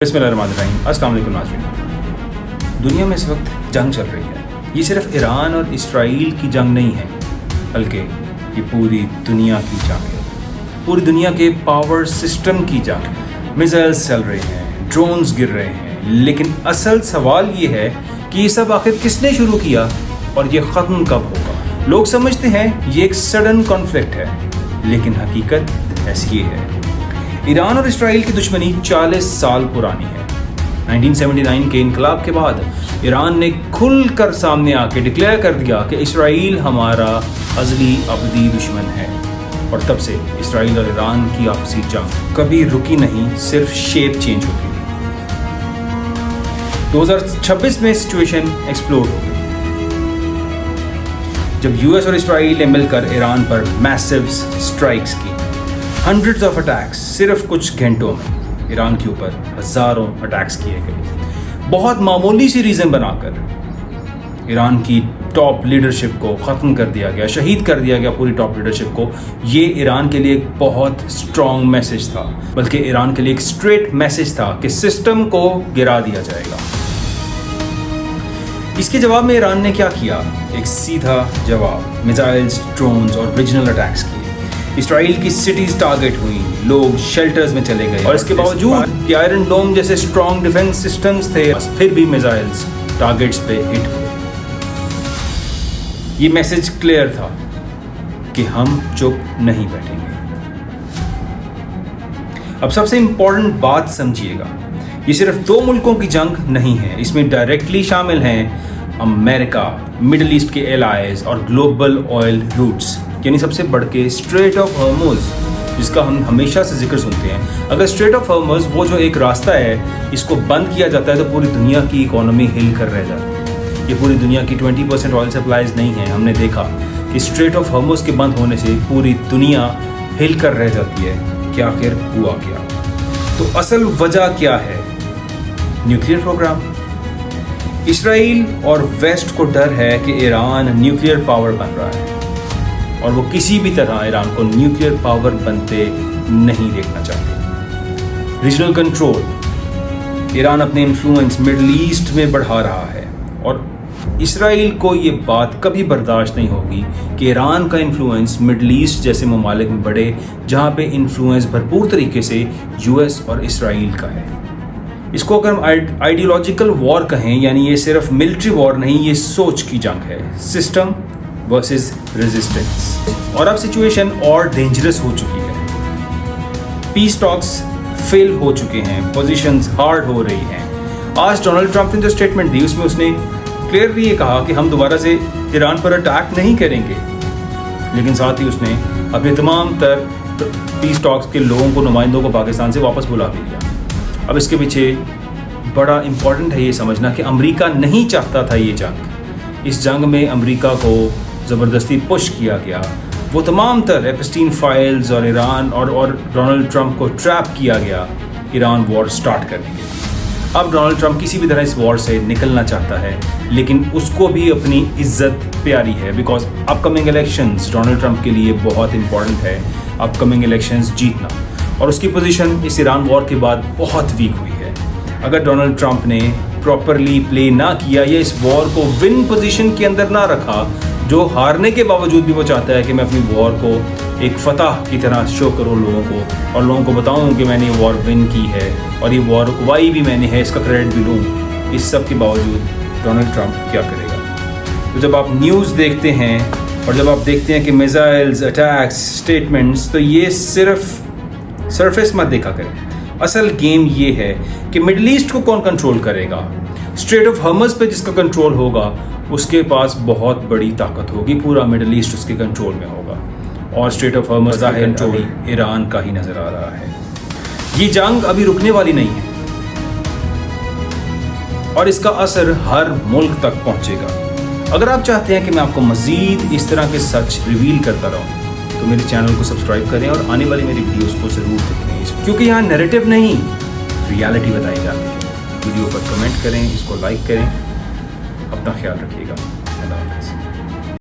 बिस्मिल्लाहिर्रहमानिर्रहीम। अस्सलाम वालेकुम नाज़रीन। दुनिया में इस वक्त जंग चल रही है। ये सिर्फ ईरान और इसराइल की जंग नहीं है, बल्कि ये पूरी दुनिया की जंग है। पूरी दुनिया के पावर सिस्टम की जंग। मिसाइल्स चल रहे हैं, ड्रोन्स गिर रहे हैं, लेकिन असल सवाल ये है कि ये सब आखिर किसने शुरू किया और ये ख़त्म कब होगा। लोग समझते हैं ये एक सडन कॉन्फ्लिक्ट है, लेकिन हकीकत ऐसी ही है। ईरान और इसराइल की दुश्मनी 40 साल पुरानी है। 1979 के इनकलाब के बाद ईरान ने खुलकर सामने आके डिक्लेयर कर दिया कि इसराइल हमारा अज़ली अबदी दुश्मन है, और तब से इसराइल और ईरान की आपसी जंग कभी रुकी नहीं, सिर्फ शेप चेंज होती रही। 2026 में सिचुएशन एक्सप्लोड हो गई जब यूएस और इसराइल ने मिलकर ईरान पर मैसिव स्ट्राइक्स की। हंड्रेड्स ऑफ अटैक्स सिर्फ कुछ घंटों में ईरान के ऊपर हज़ारों अटैक्स किए गए। बहुत मामूली सी रीज़न बनाकर ईरान की टॉप लीडरशिप को ख़त्म कर दिया गया, शहीद कर दिया गया पूरी टॉप लीडरशिप को। ये ईरान के लिए एक बहुत स्ट्रॉन्ग मैसेज था, बल्कि ईरान के लिए एक स्ट्रेट मैसेज था कि सिस्टम को गिरा दिया जाएगा। इसके जवाब में ईरान ने क्या किया? एक सीधा जवाब, मिसाइल्स, ड्रोन्स और रीजनल अटैक्स किए। इसराइल की सिटीज टारगेट हुई, लोग शेल्टर्स में चले गए, और इसके बावजूद कि आयरन डोम जैसे स्ट्रॉन्ग डिफेंस सिस्टम्स थे, फिर भी मिसाइल्स टारगेट्स पे हिट हुए। ये मैसेज क्लियर था कि हम चुप नहीं बैठेंगे। अब सबसे इंपॉर्टेंट बात समझिएगा, ये सिर्फ दो मुल्कों की जंग नहीं है, इसमें डायरेक्टली शामिल हैं अमेरिका, मिडिल ईस्ट के एलाइज और ग्लोबल ऑयल रूट्स, यानी सबसे बढ़ के स्ट्रेट ऑफ हॉर्मुज़, जिसका हम हमेशा से जिक्र सुनते हैं। अगर स्ट्रेट ऑफ हॉर्मुज़, वो जो एक रास्ता है, इसको बंद किया जाता है तो पूरी दुनिया की इकोनॉमी हिल कर रह जाती है। ये पूरी दुनिया की 20% ऑयल सप्लाईज नहीं है। हमने देखा कि स्ट्रेट ऑफ हॉर्मुज़ के बंद होने से पूरी दुनिया हिल कर रह जाती है कि आखिर हुआ क्या। तो असल वजह क्या है? Nuclear program. इसराइल और वेस्ट को डर है कि ईरान न्यूक्लियर पावर बन रहा है, और वो किसी भी तरह ईरान को न्यूक्लियर पावर बनते नहीं देखना चाहते। Regional control. ईरान अपने इन्फ्लुएंस मिडिल ईस्ट में बढ़ा रहा है, और इसराइल को ये बात कभी बर्दाश्त नहीं होगी कि ईरान का इन्फ्लुएंस मिडिल ईस्ट जैसे ममालिक में बढ़े, जहाँ पे इन्फ्लुएंस भरपूर तरीके से यूएस और इसराइल का है। इसको अगर हम आइडियोलॉजिकल वॉर कहें, यानी ये सिर्फ मिलिट्री वॉर नहीं, ये सोच की जंग है, सिस्टम वर्सेस रेजिस्टेंस। और अब सिचुएशन और डेंजरस हो चुकी है। पीस टॉक्स फेल हो चुके हैं, पोजीशंस हार्ड हो रही हैं। आज डोनाल्ड ट्रंप ने जो स्टेटमेंट दी, उसमें उसने क्लियरली ये कहा कि हम दोबारा से ईरान पर अटैक नहीं करेंगे, लेकिन साथ ही उसने अपने तमाम तर पीस टॉक्स के लोगों को, नुमाइंदों को पाकिस्तान से वापस बुला के लिया। अब इसके पीछे बड़ा इम्पॉर्टेंट है ये समझना कि अमेरिका नहीं चाहता था ये जंग। इस जंग में अमेरिका को ज़बरदस्ती पुश किया गया। वो तमाम तर एप्स्टीन फाइल्स और ईरान और डोनाल्ड ट्रंप को ट्रैप किया गया ईरान वॉर स्टार्ट करने के लिए। अब डोनाल्ड ट्रंप किसी भी तरह इस वॉर से निकलना चाहता है, लेकिन उसको भी अपनी इज्जत प्यारी है, because upcoming elections Donald Trump के लिए बहुत इंपॉर्टेंट है, अपकमिंग इलेक्शंस जीतना। और उसकी पोजीशन इस ईरान वॉर के बाद बहुत वीक हुई है। अगर डोनाल्ड ट्रंप ने प्रॉपरली प्ले ना किया या इस वॉर को विन पोजीशन के अंदर ना रखा, जो हारने के बावजूद भी वो चाहता है कि मैं अपनी वॉर को एक फतह की तरह शो करूँ लोगों को, और लोगों को बताऊँ कि मैंने ये वॉर विन की है और ये वॉर रुकवाई भी मैंने है, इसका क्रेडिट भी लूँ। इस सब के बावजूद डोनाल्ड ट्रंप क्या करेगा? तो जब आप न्यूज़ देखते हैं और जब आप देखते हैं कि मिसाइल्स, अटैक्स, स्टेटमेंट्स, तो ये सिर्फ सरफेस मत देखा करें। असल गेम ये है कि मिडिल ईस्ट को कौन कंट्रोल करेगा। स्ट्रेट ऑफ हॉर्मुज़ पे जिसका कंट्रोल होगा, उसके पास बहुत बड़ी ताकत होगी, पूरा मिडिल ईस्ट उसके कंट्रोल में होगा, और स्ट्रेट ऑफ हॉर्मुज़ का कंट्रोल ईरान का ही नज़र आ रहा है। ये जंग अभी रुकने वाली नहीं है, और इसका असर हर मुल्क तक पहुंचेगा। अगर आप चाहते हैं कि मैं आपको मज़ीद इस तरह के सच रिवील करता रहूं, तो मेरे चैनल को सब्सक्राइब करें और आने वाली मेरी वीडियोस को ज़रूर देखें, क्योंकि यहाँ नैरेटिव नहीं, रियलिटी बताई जाती है। वीडियो पर कमेंट करें, इसको लाइक करें। अपना ख्याल रखिएगा।